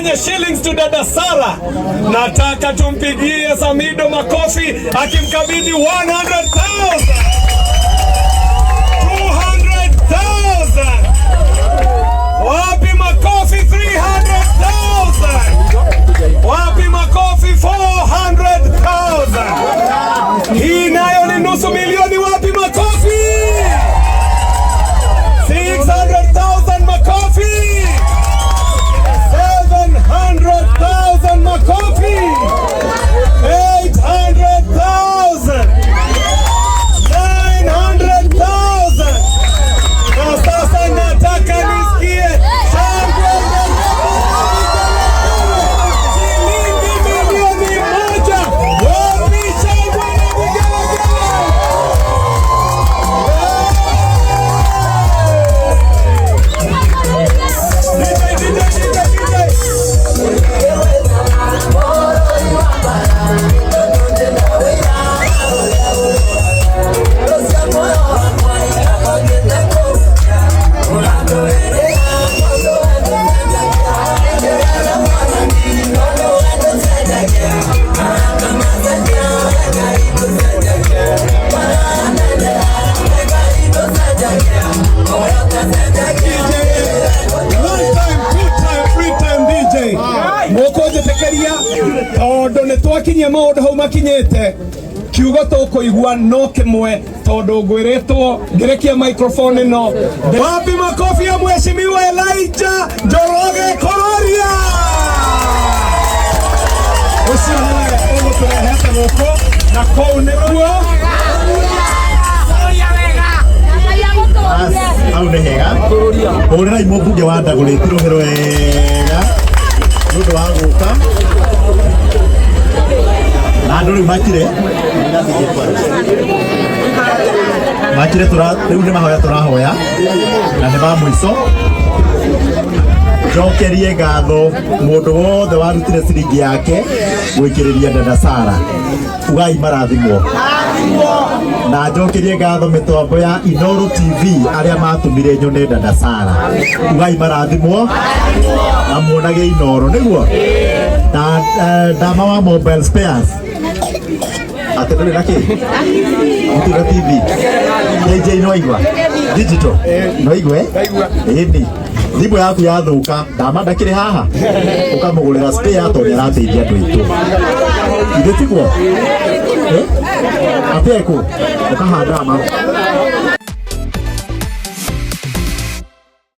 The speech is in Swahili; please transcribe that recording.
Kenya shillings to dada Sara. Nataka tumpigie Samido makofi akimkabidhi 100,000. 200,000. Wapi makofi 300,000. Wapi makofi 400,000. Hii nayo ni nusu milioni. Wapi makofi 600,000 makofi. 700,000 makofi. 800,000. 900,000. Na sasa nataka nisikie shangwe shilingi milioni 1. Wapi shangwe na vigelegele? Mokoje tekeria tondo ne twakinyia maundu hau makinyite kiugo tukuigua no kimwe tondu ngwiritwo ngirekia microphone no. Wapi makofi ya mheshimiwa Elijah Njoroge Kororia. Usione umuturehete guko na kou niguo au nĩ hega ũrĩrai mũmbunge wa Ndagũrĩti rũhĩ rwega nĩ ũndũ wa gũka na andũ rĩu makire rĩu nĩ mahoya tũrahoya na nĩ ba mũico. Njokerie ngatho mũndũ wothe warutire ciringi yake gwĩkĩrĩria dada Sara. Ugai marathimwo na njokerie ngatho mĩtambo ya Inooro TV arĩa matũmire nyone dada Sara. Ugai marathimwo na muonage Inooro nĩguo na dama wa mobile spares atendele nake Mutira TV KJ noigwa digital noigwe ĩni thimũ yaku yathuka dama ndakĩrĩ haha ũkamũgũrĩra spare tondũ arateithia andũ aitũ ithe tiguo apeko ũkahanda